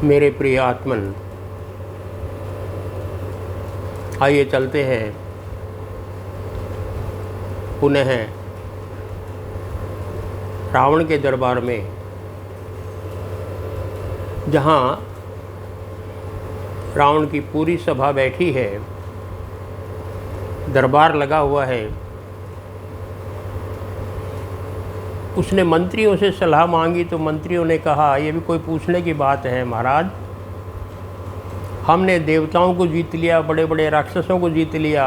मेरे प्रिय आत्मन, आइए चलते हैं पुनः रावण के दरबार में, जहाँ रावण की पूरी सभा बैठी है, दरबार लगा हुआ है। उसने मंत्रियों से सलाह मांगी तो मंत्रियों ने कहा, ये भी कोई पूछने की बात है महाराज, हमने देवताओं को जीत लिया, बड़े बड़े राक्षसों को जीत लिया,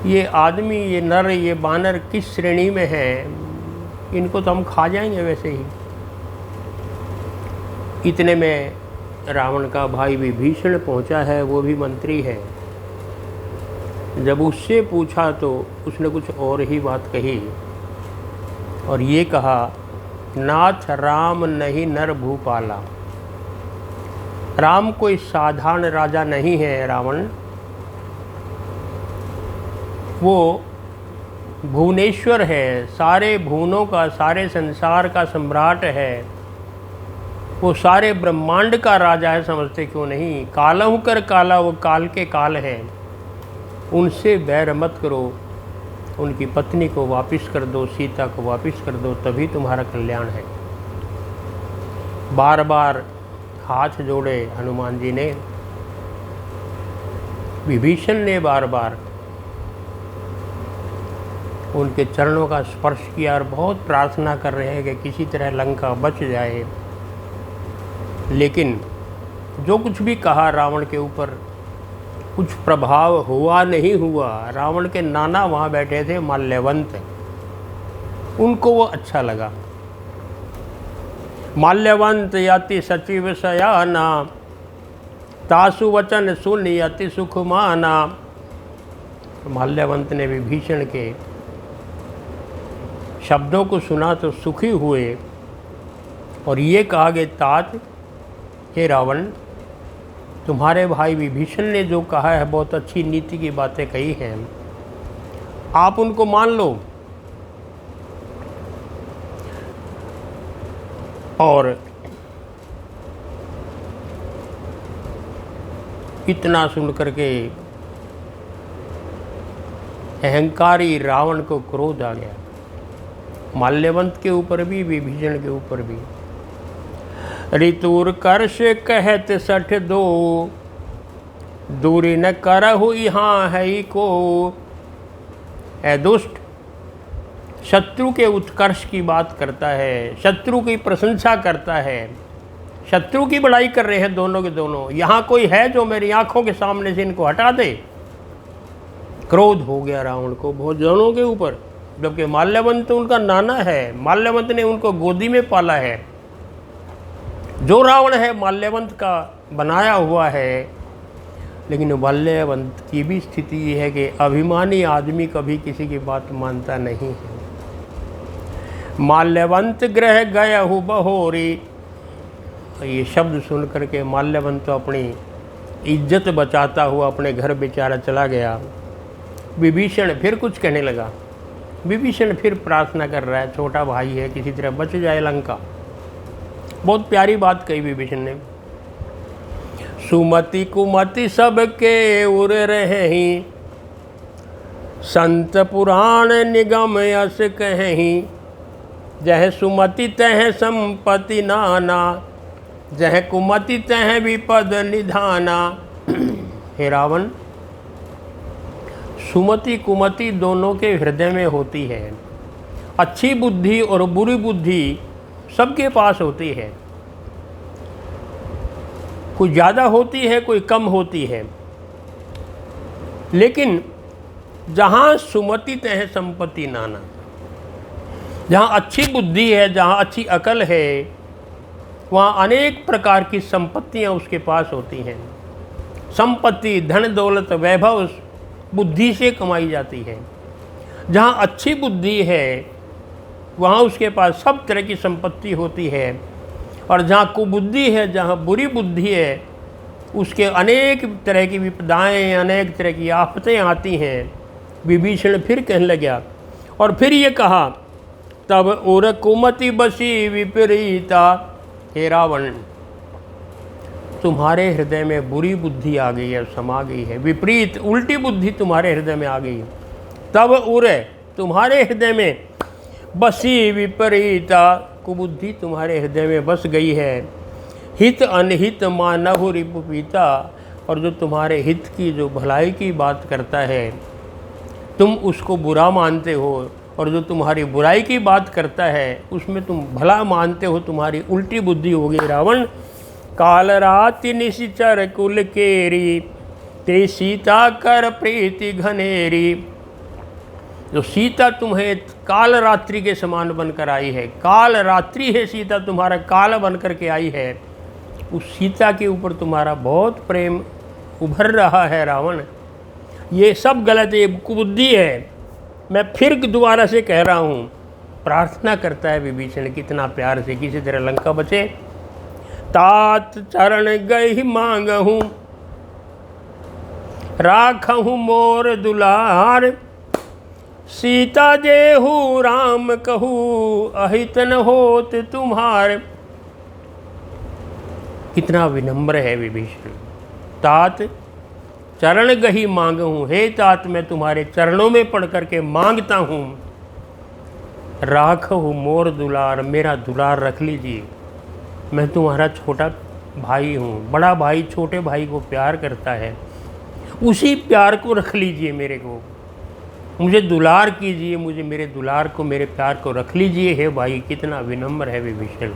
ये आदमी, ये नर, ये बानर किस श्रेणी में हैं, इनको तो हम खा जाएंगे वैसे ही। इतने में रावण का भाई विभीषण पहुंचा है, वो भी मंत्री है। जब उससे पूछा तो उसने कुछ और ही बात कही और ये कहा, नाथ राम नहीं नर भूपाला। राम कोई साधारण राजा नहीं है रावण, वो भुवनेश्वर है, सारे भुवनों का, सारे संसार का सम्राट है, वो सारे ब्रह्मांड का राजा है, समझते क्यों नहीं। कालहु कर काला, वो काल के काल हैं, उनसे बैर मत करो, उनकी पत्नी को वापस कर दो, सीता को वापस कर दो, तभी तुम्हारा कल्याण है। बार बार हाथ जोड़े हनुमान जी ने, विभीषण ने बार बार उनके चरणों का स्पर्श किया और बहुत प्रार्थना कर रहे हैं कि किसी तरह लंका बच जाए। लेकिन जो कुछ भी कहा रावण के ऊपर कुछ प्रभाव हुआ नहीं हुआ। रावण के नाना वहाँ बैठे थे, माल्यवंत, उनको वो अच्छा लगा। माल्यवंत यति सचिव शयाना, तासु वचन सुन यति सुख माना। माल्यवंत ने विभीषण के शब्दों को सुना तो सुखी हुए और ये कहा कि तात, हे रावण, तुम्हारे भाई विभीषण ने जो कहा है बहुत अच्छी नीति की बातें कही हैं, आप उनको मान लो। और इतना सुन करके अहंकारी रावण को क्रोध आ गया, माल्यवंत के ऊपर भी, विभीषण के ऊपर भी। ऋतुर कर्ष कहत सठ दो, दूरी न करहु यहाँ है को। ऐ दुष्ट, शत्रु के उत्कर्ष की बात करता है, शत्रु की प्रशंसा करता है, शत्रु की बड़ाई कर रहे हैं दोनों के दोनों। यहाँ कोई है जो मेरी आंखों के सामने से इनको हटा दे। क्रोध हो गया रावण को बहुत जनों के ऊपर, जबकि माल्यवंत उनका नाना है, माल्यवंत ने उनको गोदी में पाला है। जो रावण है माल्यवंत का बनाया हुआ है, लेकिन माल्यवंत की भी स्थिति ये है कि अभिमानी आदमी कभी किसी की बात मानता नहीं है। माल्यवंत ग्रह गया हु बहोरी, ये शब्द सुन करके माल्यवंत तो अपनी इज्जत बचाता हुआ अपने घर बेचारा चला गया। विभीषण फिर कुछ कहने लगा। विभीषण फिर प्रार्थना कर रहा है, छोटा भाई है, किसी तरह बच जाए लंका। बहुत प्यारी बात कही विभीषण ने। सुमति कुमति सबके उर रही, संत पुराण निगम यस कहीं। जह सुमति तह संपत्ति नाना, जह कुमति तह विपद निधाना। हे रावण, सुमति कुमति दोनों के हृदय में होती है। अच्छी बुद्धि और बुरी बुद्धि सबके पास होती है, कोई ज़्यादा होती है, कोई कम होती है। लेकिन जहाँ सुमति तह संपत्ति नाना, जहाँ अच्छी बुद्धि है, जहाँ अच्छी अकल है, वहाँ अनेक प्रकार की संपत्तियाँ उसके पास होती हैं। संपत्ति, धन दौलत, वैभव बुद्धि से कमाई जाती है। जहाँ अच्छी बुद्धि है वहाँ उसके पास सब तरह की संपत्ति होती है, और जहाँ कुबुद्धि है, जहाँ बुरी बुद्धि है, उसके अनेक तरह की विपदाएँ, अनेक तरह की आफतें आती हैं। विभीषण फिर कहने लगा और फिर ये कहा, तब उर कुमति बसी विपरीता। हे रावण, तुम्हारे हृदय में बुरी बुद्धि आ गई है, समा गई है, विपरीत उल्टी बुद्धि तुम्हारे हृदय में आ गई है। तब उरे, तुम्हारे हृदय में बसी विपरीता, कुबुद्धि तुम्हारे हृदय में बस गई है। हित अनहित मानव रिपुपीता, और जो तुम्हारे हित की, जो भलाई की बात करता है, तुम उसको बुरा मानते हो, और जो तुम्हारी बुराई की बात करता है उसमें तुम भला मानते हो। तुम्हारी उल्टी बुद्धि हो गई रावण। काल राति निशिचर कुल केरी, ते सीता कर प्रीति घनेरी। जो सीता तुम्हें काल रात्रि के समान बनकर आई है, काल रात्रि है सीता, तुम्हारा काल बनकर के आई है, उस सीता के ऊपर तुम्हारा बहुत प्रेम उभर रहा है रावण। ये सब गलत है, ये कुबुद्धि है। मैं फिर दोबारा से कह रहा हूँ, प्रार्थना करता है विभीषण कितना प्यार से, किसी तरह लंका बचे। तात चरण गई मांगहूँ, राखहूँ मोर दुलार। सीता जेहू राम कहू, अहित न होत तुम्हार। कितना विनम्र है विभीषण। तात चरण गही मांगहूँ, हे तात मैं तुम्हारे चरणों में पढ़ करके मांगता हूँ। राखहूँ मोर दुलार, मेरा दुलार रख लीजिए। मैं तुम्हारा छोटा भाई हूँ, बड़ा भाई छोटे भाई को प्यार करता है, उसी प्यार को रख लीजिए, मेरे को मुझे दुलार कीजिए, मुझे मेरे दुलार को, मेरे प्यार को रख लीजिए। हे भाई, कितना विनम्र है विभीषण।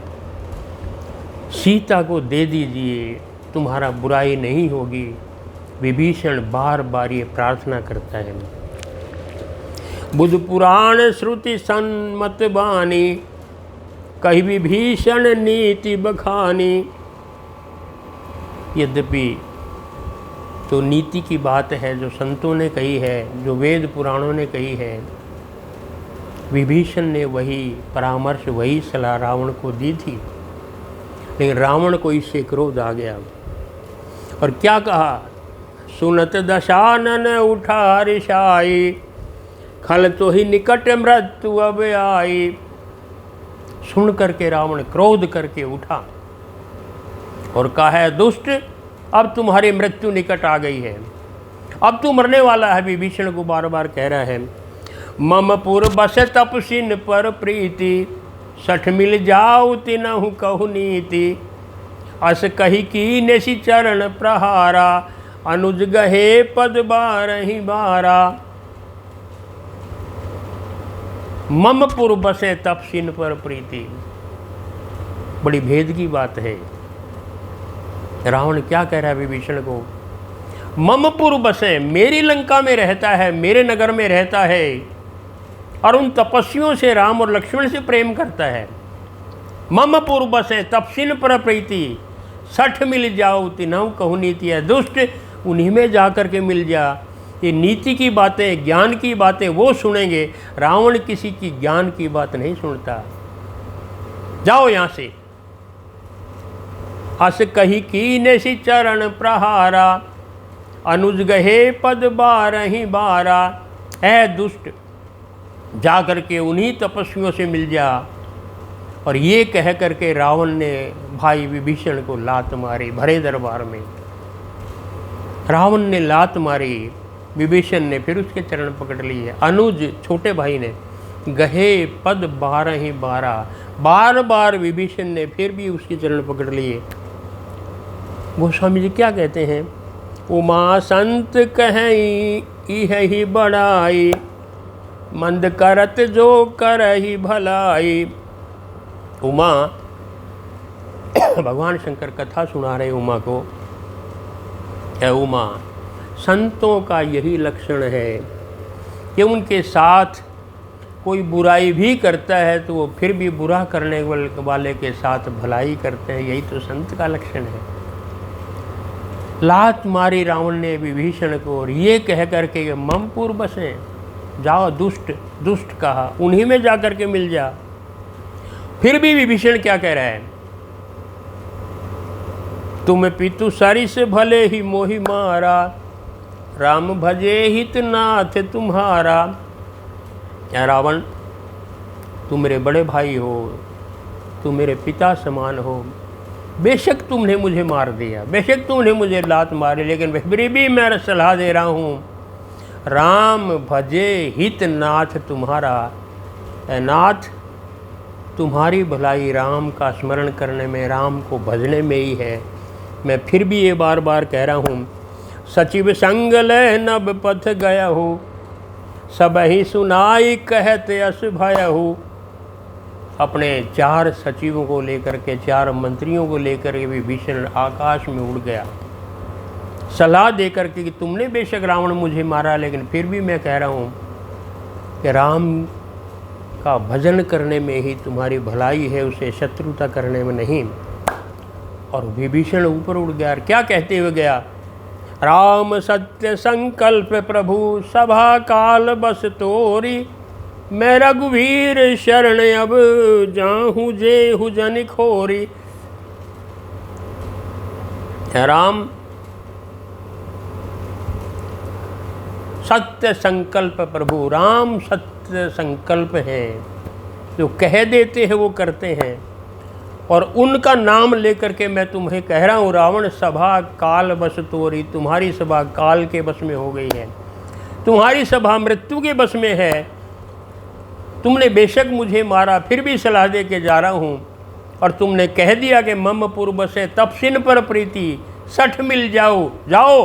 सीता को दे दीजिए, तुम्हारा बुराई नहीं होगी। विभीषण बार बार ये प्रार्थना करता है। बुध पुराण श्रुति सन्मत बानी, कही विभीषण नीति बखानी। यद्यपि तो नीति की बात है जो संतों ने कही है, जो वेद पुराणों ने कही है, विभीषण ने वही परामर्श, वही सलाह रावण को दी थी। लेकिन रावण को इससे क्रोध आ गया और क्या कहा, सुनत दशानन उठा रिशाई, खल तो ही निकट मृत्यु अब आई। सुन करके रावण क्रोध करके उठा और कहा है, दुष्ट, अब तुम्हारी मृत्यु निकट आ गई है, अब तू मरने वाला है। विभीषण को बार बार कह रहा है, मम पुर बस तपसिन पर प्रीति, सठ मिल जाऊ तिनहु कहु नीति। अस कही की नेसी चरण प्रहारा, अनुज गहे पद बारहि बारा। मम पुर बसे तपसिन पर प्रीति, बड़ी भेद की बात है। रावण क्या कह रहा है विभीषण को, ममपुर बसे, मेरी लंका में रहता है, मेरे नगर में रहता है, और उन तपस्वियों से, राम और लक्ष्मण से प्रेम करता है। ममपुर बसे तपसिन पर प्रीति, सठ मिल जाओ तिनहु कहु नीति। है दुष्ट, उन्हीं में जा कर के मिल जा। ये नीति की बातें, ज्ञान की बातें वो सुनेंगे, रावण किसी की ज्ञान की बात नहीं सुनता। जाओ यहाँ से। अस कही कीने सी चरण प्रहारा, अनुज गहे पद बारहि बारा। है दुष्ट, जा करके उन्हीं तपस्वियों से मिल जा। और ये कह करके रावण ने भाई विभीषण को लात मारी भरे दरबार में। रावण ने लात मारी, विभीषण ने फिर उसके चरण पकड़ लिए। अनुज छोटे भाई ने गहे पद बारहि बारा, बार बार विभीषण ने फिर भी उसके चरण पकड़ लिए। गोस्वामी जी क्या कहते हैं, उमा संत कहीं ही बड़ाई, मंद करत जो करहि भलाई। उमा, भगवान शंकर कथा सुना रहे उमा को। है उमा, संतों का यही लक्षण है कि उनके साथ कोई बुराई भी करता है तो वो फिर भी बुरा करने वाले के साथ भलाई करते हैं। यही तो संत का लक्षण है। लात मारी रावण ने विभीषण को और ये कह करके ममपुर बसे, जाओ दुष्ट, दुष्ट कहा, उन्हीं में जा कर के मिल जा। फिर भी विभीषण क्या कह रहा है, तुम पितु सरिस भले ही मोहि मारा, राम भजे हित नाथ तुम्हारा। क्या रावण, तुम मेरे बड़े भाई हो, तुम मेरे पिता समान हो, बेशक तुमने मुझे मार दिया, बेशक तुमने मुझे लात मारी, लेकिन फिर भी मैं सलाह दे रहा हूँ, राम भजे हित नाथ तुम्हारा। नाथ, तुम्हारी भलाई राम का स्मरण करने में, राम को भजने में ही है। मैं फिर भी ये बार बार कह रहा हूँ, सचिव संग लय नब पथ गया हो, सब ही सुनाई कहते अस भय हो। अपने 4 सचिवों को लेकर के, 4 मंत्रियों को लेकर के विभीषण आकाश में उड़ गया, सलाह दे करके कि तुमने बेशक रावण मुझे मारा, लेकिन फिर भी मैं कह रहा हूँ कि राम का भजन करने में ही तुम्हारी भलाई है, उसे शत्रुता करने में नहीं। और विभीषण ऊपर उड़ गया। क्या कहते हुए गया, राम सत्य संकल्प प्रभु सभा काल बस तोरी, मैं रघुवीर शरण अब जाहूँ जेहु जन खोरी। राम सत्य संकल्प प्रभु, राम सत्य संकल्प है, जो कह देते हैं वो करते हैं। और उनका नाम लेकर के मैं तुम्हें कह रहा हूँ, रावण सभा काल बस तोरी, तुम्हारी सभा काल के बस में हो गई है, तुम्हारी सभा मृत्यु के बस में है। तुमने बेशक मुझे मारा, फिर भी सलाह दे के जा रहा हूँ, और तुमने कह दिया कि मम पूर्व से तपसिन पर प्रीति, 60 मिल जाओ, जाओ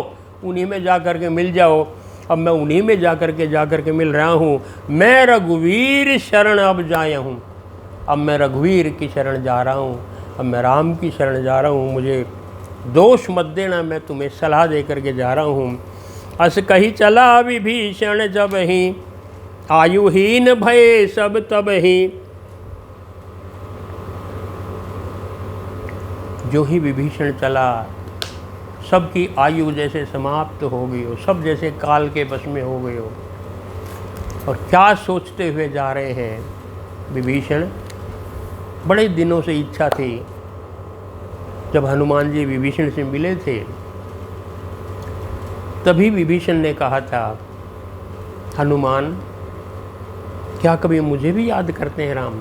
उन्हीं में जा कर के मिल जाओ। अब मैं उन्हीं में जा कर के मिल रहा हूँ। मैं रघुवीर शरण अब जाया हूँ, अब मैं रघुवीर की शरण जा रहा हूँ, अब मैं राम की शरण जा रहा हूँ, मुझे दोष मत देना, मैं तुम्हें सलाह दे करके जा रहा हूँ। अस कही चला विभीषण जब ही, आयुहीन भय सब तब ही। जो ही विभीषण चला, सबकी आयु जैसे समाप्त हो गई हो, सब जैसे काल के बस में हो गए हो। और क्या सोचते हुए जा रहे हैं विभीषण? बड़े दिनों से इच्छा थी, जब हनुमान जी विभीषण से मिले थे तभी विभीषण ने कहा था, हनुमान क्या कभी मुझे भी याद करते हैं राम?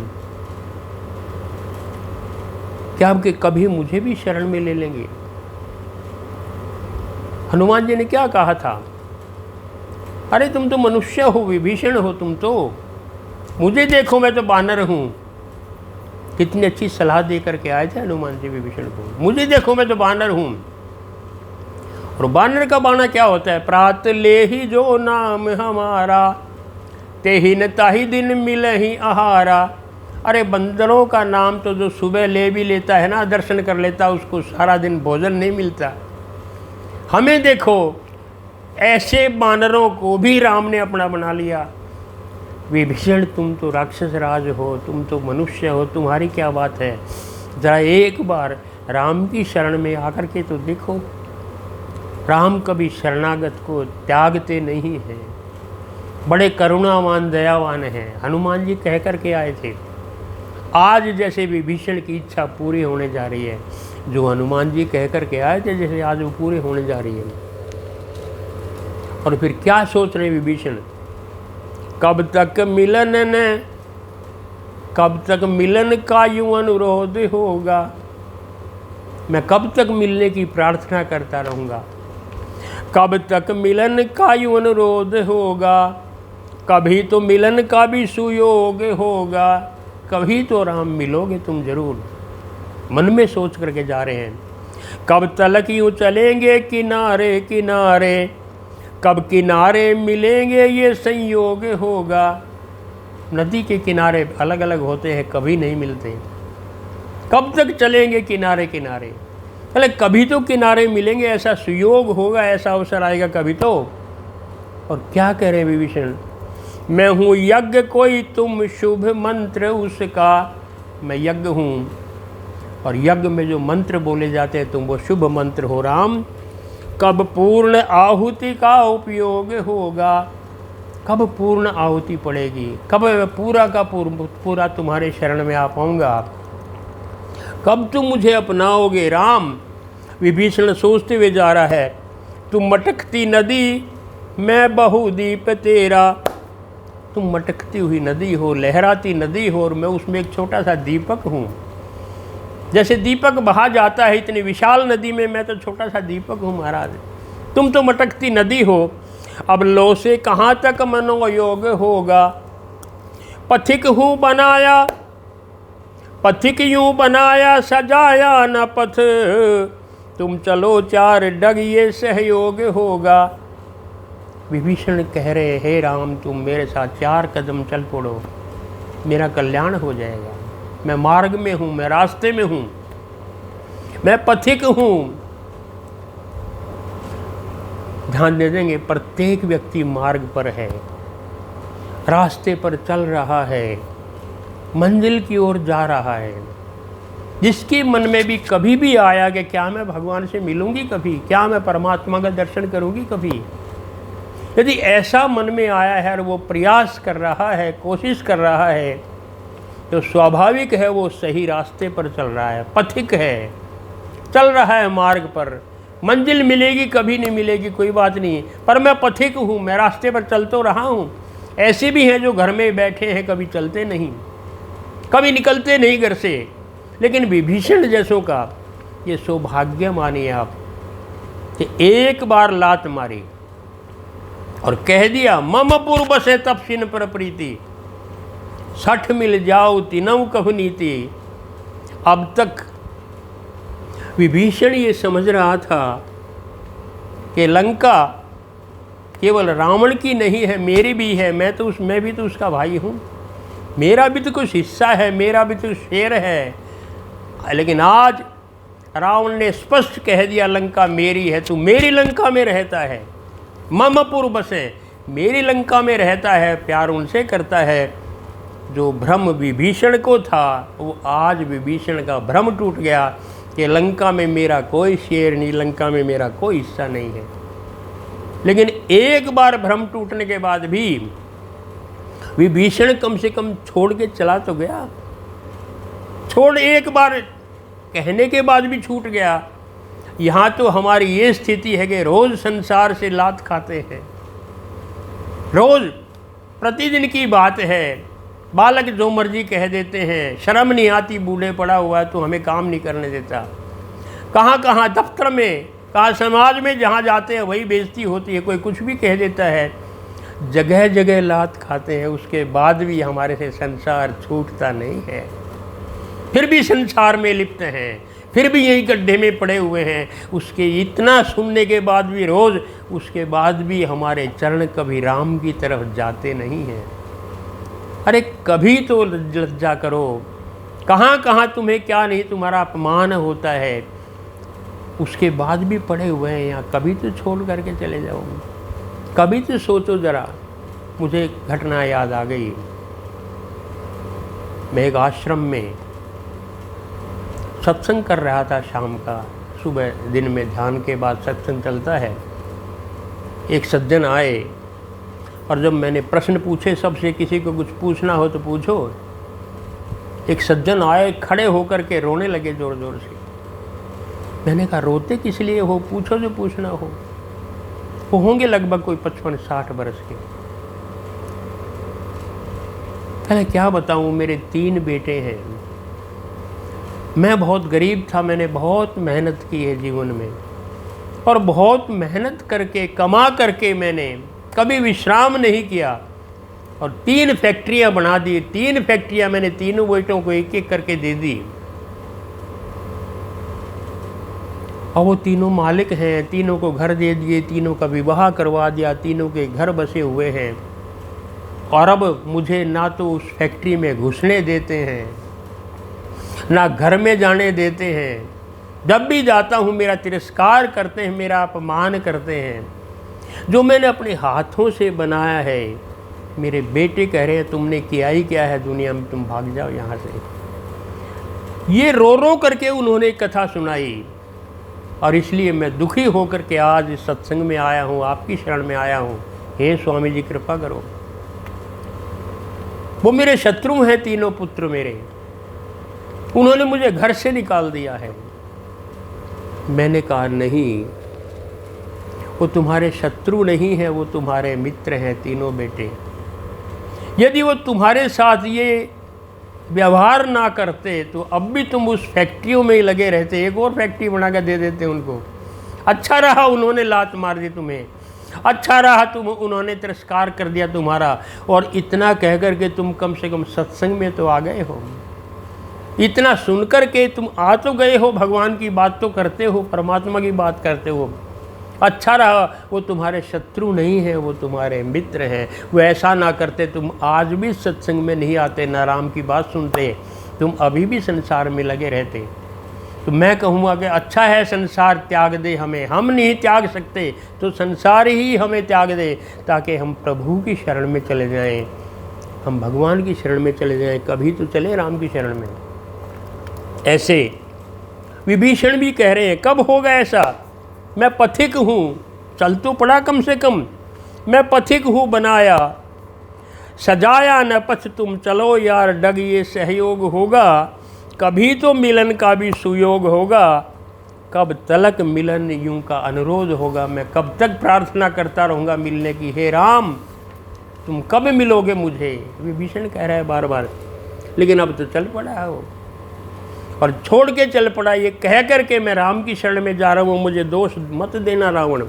क्या आपके कभी मुझे भी शरण में ले लेंगे? हनुमान जी ने क्या कहा था, अरे तुम तो मनुष्य हो, विभीषण हो तुम तो, मुझे देखो मैं तो बानर हूँ। कितनी अच्छी सलाह दे करके आए थे हनुमान जी विभीषण को, मुझे देखो मैं तो बानर हूँ। और बानर का बाना क्या होता है, प्रात ले ही जो नाम हमारा, ते ही न ताही दिन मिले ही आहारा। अरे बंदरों का नाम तो जो सुबह ले भी लेता है ना, दर्शन कर लेता, उसको सारा दिन भोजन नहीं मिलता। हमें देखो, ऐसे बानरों को भी राम ने अपना बना लिया। विभीषण तुम तो राक्षस राज हो, तुम तो मनुष्य हो, तुम्हारी क्या बात है? जरा एक बार राम की शरण में आकर के तो देखो। राम कभी शरणागत को त्यागते नहीं हैं, बड़े करुणावान दयावान हैं। हनुमान जी कह कर के आए थे, आज जैसे विभीषण की इच्छा पूरी होने जा रही है, जो हनुमान जी कह कर के आए थे जैसे आज वो पूरी होने जा रही है। और फिर क्या सोच रहे विभीषण, कब तक मिलन न, कब तक मिलन का यूं अनुरोध होगा। मैं कब तक मिलने की प्रार्थना करता रहूँगा, कब तक मिलन का यूं अनुरोध होगा, कभी तो मिलन का भी सुयोग होगा। कभी तो राम मिलोगे तुम जरूर, मन में सोच करके जा रहे हैं। कब तलक यूँ चलेंगे किनारे किनारे, कब किनारे मिलेंगे ये संयोग होगा। नदी के किनारे अलग अलग होते हैं, कभी नहीं मिलते। कब तक चलेंगे किनारे किनारे, अरे कभी तो किनारे मिलेंगे, ऐसा सुयोग होगा, ऐसा अवसर आएगा कभी तो। और क्या कह रहे हैं विभीषण, मैं हूँ यज्ञ कोई तुम शुभ मंत्र उसका। मैं यज्ञ हूँ, और यज्ञ में जो मंत्र बोले जाते हैं तुम वो शुभ मंत्र हो राम। कब पूर्ण आहुति का उपयोग होगा, कब पूर्ण आहुति पड़ेगी, कब पूरा का पूरा तुम्हारे शरण में आ पाऊँगा, कब तुम मुझे अपनाओगे राम। विभीषण सोचते हुए जा रहा है, तुम मटकती नदी मैं बहुदीप तेरा। तुम मटकती हुई नदी हो, लहराती नदी हो, और मैं उसमें एक छोटा सा दीपक हूँ। जैसे दीपक बहा जाता है इतनी विशाल नदी में, मैं तो छोटा सा दीपक हूँ महाराज, तुम तो मटकती नदी हो। अब लो से कहाँ तक मनोयोग होगा, पथिक हूँ बनाया, पथिक यूँ बनाया सजाया न पथ, तुम चलो चार डग ये सहयोग होगा। विभीषण कह रहे, हे राम तुम मेरे साथ 4 कदम चल पड़ो, मेरा कल्याण हो जाएगा। मैं मार्ग में हूँ, मैं रास्ते में हूँ, मैं पथिक हूँ। ध्यान दे देंगे, प्रत्येक व्यक्ति मार्ग पर है, रास्ते पर चल रहा है, मंजिल की ओर जा रहा है। जिसके मन में भी कभी भी आया कि क्या मैं भगवान से मिलूंगी कभी, क्या मैं परमात्मा का दर्शन करूंगी कभी, यदि ऐसा मन में आया है और वो प्रयास कर रहा है, कोशिश कर रहा है, तो स्वाभाविक है वो सही रास्ते पर चल रहा है, पथिक है, चल रहा है मार्ग पर। मंजिल मिलेगी कभी नहीं मिलेगी कोई बात नहीं, पर मैं पथिक हूँ, मैं रास्ते पर चल तो रहा हूँ। ऐसे भी हैं जो घर में बैठे हैं, कभी चलते नहीं, कभी निकलते नहीं घर से, लेकिन विभीषण जैसों का ये सौभाग्य मानिए आप कि एक बार लात मारी और कह दिया मम पूर्व से तपसिन पर प्रीति, 60 मिल जाओ तीनों कभ नीति। अब तक विभीषण ये समझ रहा था कि लंका केवल रावण की नहीं है, मेरी भी है, मैं भी तो उसका भाई हूँ, मेरा भी तो कुछ हिस्सा है, मेरा भी तो शेर है। लेकिन आज रावण ने स्पष्ट कह दिया लंका मेरी है, तू मेरी लंका में रहता है, ममपुर बसे, मेरी लंका में रहता है, प्यार उनसे करता है। जो भ्रम विभीषण को था वो आज विभीषण का भ्रम टूट गया कि लंका में मेरा कोई शेर नहीं, लंका में मेरा कोई हिस्सा नहीं है। लेकिन एक बार भ्रम टूटने के बाद भी विभीषण कम से कम छोड़ के चला तो गया, छोड़ एक बार कहने के बाद भी छूट गया। यहाँ तो हमारी ये स्थिति है कि रोज़ संसार से लात खाते हैं, रोज़ प्रतिदिन की बात है। बालक जो मर्जी कह देते हैं, शर्म नहीं आती, बूढ़े पड़ा हुआ है तो हमें काम नहीं करने देता। कहाँ कहाँ दफ्तर में, कहाँ समाज में, जहाँ जाते हैं वही बेइज्जती होती है, कोई कुछ भी कह देता है, जगह जगह लात खाते हैं। उसके बाद भी हमारे से संसार छूटता नहीं है, फिर भी संसार में लिप्त हैं, फिर भी यही गड्ढे में पड़े हुए हैं। उसके इतना सुनने के बाद भी रोज़, उसके बाद भी हमारे चरण कभी राम की तरफ जाते नहीं हैं। अरे कभी तो लज्जा करो, कहाँ कहाँ तुम्हें क्या नहीं तुम्हारा अपमान होता है, उसके बाद भी पड़े हुए हैं यहाँ, कभी तो छोड़ करके चले जाओगे। कभी तो सोचो ज़रा। मुझे घटना याद आ गई, मैं एक आश्रम में सत्संग कर रहा था शाम का, सुबह दिन में ध्यान के बाद सत्संग चलता है। एक सज्जन आए और जब मैंने प्रश्न पूछे सबसे, किसी को कुछ पूछना हो तो पूछो, एक सज्जन आए, खड़े होकर के रोने लगे ज़ोर ज़ोर से। मैंने कहा रोते किस लिए हो, पूछो जो पूछना हो। वो होंगे लगभग कोई 55-60 बरस के। पहले क्या बताऊं, मेरे 3 बेटे हैं, मैं बहुत गरीब था, मैंने बहुत मेहनत की है जीवन में, और बहुत मेहनत करके कमा करके मैंने कभी विश्राम नहीं किया, और 3 फैक्ट्रियां बना दी। 3 फैक्ट्रियां मैंने तीनों बेटों को एक एक करके दे दी, और वो तीनों मालिक हैं, तीनों को घर दे दिए, तीनों का विवाह करवा दिया, तीनों के घर बसे हुए हैं। और अब मुझे ना तो उस फैक्ट्री में घुसने देते हैं, ना घर में जाने देते हैं। जब भी जाता हूँ मेरा तिरस्कार करते हैं, मेरा अपमान करते हैं। जो मैंने अपने हाथों से बनाया है, मेरे बेटे कह रहे हैं तुमने किया ही क्या है दुनिया में, तुम भाग जाओ यहाँ से। ये रो रो करके उन्होंने कथा सुनाई, और इसलिए मैं दुखी होकर के आज इस सत्संग में आया हूँ, आपकी शरण में आया हूँ। हे स्वामी जी कृपा करो। वो मेरे शत्रु हैं, तीनों पुत्र मेरे, उन्होंने मुझे घर से निकाल दिया है। मैंने कहा नहीं, वो तुम्हारे शत्रु नहीं है, वो तुम्हारे मित्र हैं तीनों बेटे। यदि वो तुम्हारे साथ ये व्यवहार ना करते तो अब भी तुम उस फैक्ट्रियों में ही लगे रहते, एक और फैक्ट्री बना कर दे देते उनको। अच्छा रहा उन्होंने लात मार दी तुम्हें, अच्छा रहा तुम उन्होंने तिरस्कार कर दिया तुम्हारा, और इतना कह कर के तुम कम से कम सत्संग में तो आ गए हो, इतना सुनकर के तुम आ तो गए हो, भगवान की बात तो करते हो, परमात्मा की बात करते हो। अच्छा रहा वो तुम्हारे शत्रु नहीं है, वो तुम्हारे मित्र हैं। वो ऐसा ना करते तुम आज भी सत्संग में नहीं आते, ना राम की बात सुनते, तुम अभी भी संसार में लगे रहते। तो मैं कहूँगा कि अच्छा है संसार त्याग दे हमें, हम नहीं त्याग सकते तो संसार ही हमें त्याग दे, ताकि हम प्रभु की शरण में चले जाएं, हम भगवान की शरण में चले जाएं, कभी तो चले राम की शरण में। ऐसे विभीषण भी कह रहे हैं, कब होगा ऐसा? मैं पथिक हूँ, चल तो पड़ा कम से कम, मैं पथिक हूँ बनाया, सजाया न पथ तुम चलो यार, डग ये सहयोग होगा, कभी तो मिलन का भी सुयोग होगा, कब तलक मिलन यूं का अनुरोध होगा। मैं कब तक प्रार्थना करता रहूँगा मिलने की, हे राम तुम कब मिलोगे मुझे? विभीषण कह रहा है बार बार, लेकिन अब तो चल पड़ा है वो, और छोड़ के चल पड़ा, ये कह कर के मैं राम की शरण में जा रहा हूँ, मुझे दोष मत देना रावण।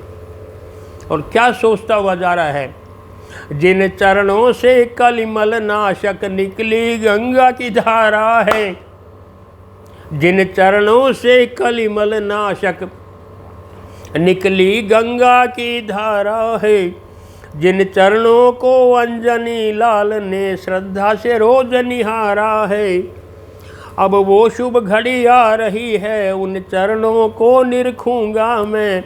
और क्या सोचता हुआ जा रहा है, जिन चरणों से कलिमल नाशक निकली गंगा की धारा है, जिन चरणों से कलिमल नाशक निकली गंगा की धारा है, जिन चरणों को अंजनी लाल ने श्रद्धा से रोज निहारा है, अब वो शुभ घड़ी आ रही है, उन चरणों को निरखूंगा मैं,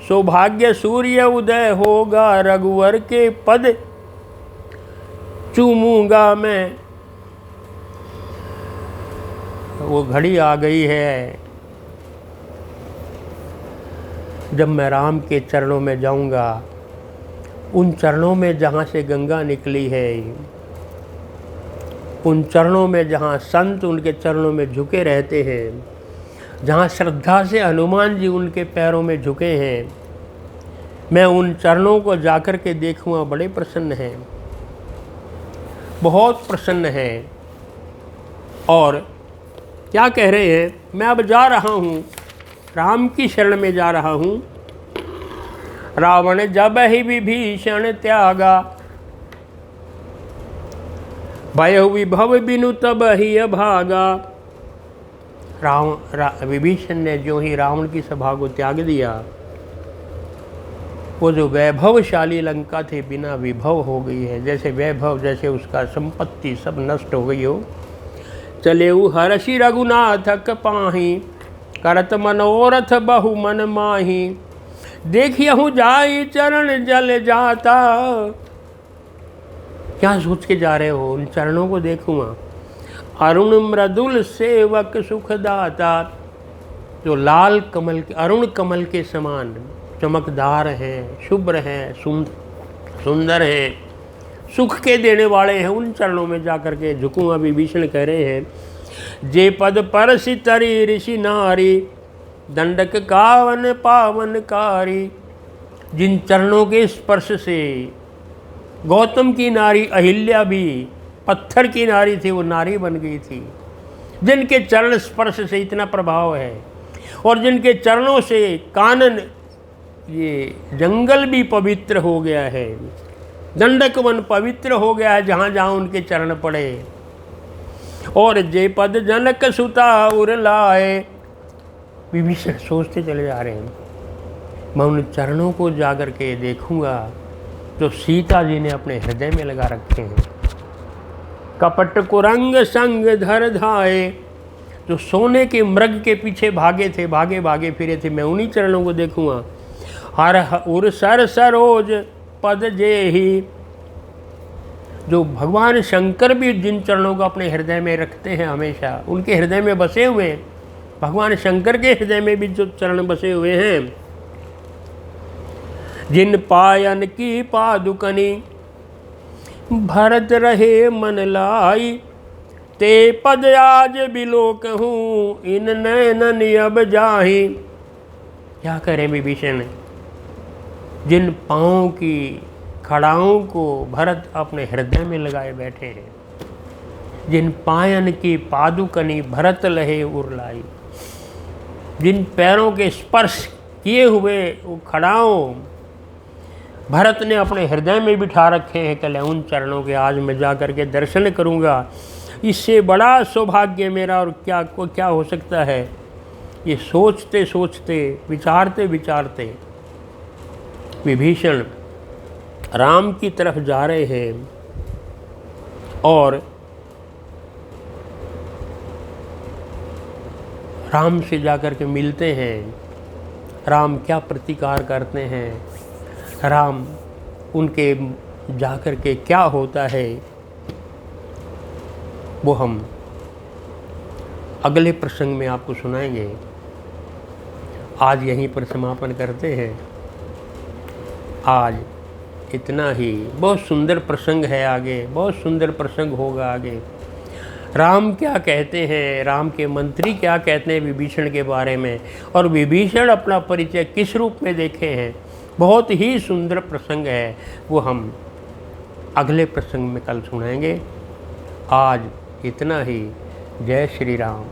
सौभाग्य सूर्य उदय होगा, रघुवर के पद चूमूंगा मैं। वो घड़ी आ गई है जब मैं राम के चरणों में जाऊंगा, उन चरणों में जहाँ से गंगा निकली है, उन चरणों में जहाँ संत उनके चरणों में झुके रहते हैं, जहाँ श्रद्धा से हनुमान जी उनके पैरों में झुके हैं, मैं उन चरणों को जाकर के देखूँगा। बड़े प्रसन्न हैं, बहुत प्रसन्न हैं। और क्या कह रहे हैं, मैं अब जा रहा हूँ, राम की शरण में जा रहा हूँ। रावण जब ही विभीषण त्यागा, भय विभव बिनु तब ही भागा। विभीषण ने जो ही रावण की सभा को त्याग दिया, वो जो वैभवशाली लंका थी बिना विभव हो गई है, जैसे वैभव, जैसे उसका संपत्ति सब नष्ट हो गई हो। चले हर्षि रघुनाथ पाही, करत मनोरथ बहु मन माही, देखियहु जाई चरण जल जाता। क्या सोच के जा रहे हो? उन चरणों को देखूँगा। अरुण मृदुल सेवक सुखदाता, जो लाल कमल के, अरुण कमल के समान चमकदार हैं, शुभ्र हैं, सुंदर हैं, सुख के देने वाले हैं, उन चरणों में जाकर के झुकूँगा। विभीषण कह रहे हैं, जे पद पर सितरी ऋषि नारी, दंडक कावन पावनकारी। जिन चरणों के स्पर्श से गौतम की नारी अहिल्या भी पत्थर की नारी थी, वो नारी बन गई थी। जिनके चरण स्पर्श से इतना प्रभाव है, और जिनके चरणों से कानन, ये जंगल भी पवित्र हो गया है, दंडक वन पवित्र हो गया है जहाँ जहाँ उनके चरण पड़े। और जे पद जनक सुता उर लाए। विभीषण सोचते चले जा रहे हैं, मैं उन चरणों को जाकर के देखूंगा जो सीता जी ने अपने हृदय में लगा रखे हैं। कपट कुरंग संग धर धाए, जो सोने के मृग के पीछे भागे थे, भागे भागे फिरे थे, मैं उन्हीं चरणों को देखूंगा। हर उर सर सरोज पद जे ही, जो भगवान शंकर भी जिन चरणों को अपने हृदय में रखते हैं, हमेशा उनके हृदय में बसे हुए हैं। भगवान शंकर के हृदय में भी जो चरण बसे हुए हैं। जिन पायन की पादुकनी, भरत रहे मन लाई, ते पद आज बिलोक हूँ, इन नैनन अब जाहि। क्या करें विभीषण, जिन पाँव की खड़ाओं को भरत अपने हृदय में लगाए बैठे हैं, जिन पायन की पादुकनी भरत लहे उरलाई, जिन पैरों के स्पर्श किए हुए वो खड़ाओं भरत ने अपने हृदय में बिठा रखे हैं। कल उन चरणों के आज मैं जा कर के दर्शन करूंगा, इससे बड़ा सौभाग्य मेरा और क्या हो सकता है। ये सोचते सोचते विचारते विचारते विभीषण राम की तरफ जा रहे हैं और राम से जाकर के मिलते हैं। राम क्या प्रतिकार करते हैं, राम उनके जाकर के क्या होता है, वो हम अगले प्रसंग में आपको सुनाएंगे। आज यहीं पर समापन करते हैं। आज इतना ही। बहुत सुंदर प्रसंग है आगे, बहुत सुंदर प्रसंग होगा आगे। राम क्या कहते हैं, राम के मंत्री क्या कहते हैं विभीषण के बारे में, और विभीषण अपना परिचय किस रूप में देखे हैं। बहुत ही सुंदर प्रसंग है, वो हम अगले प्रसंग में कल सुनाएंगे। आज इतना ही। जय श्री राम।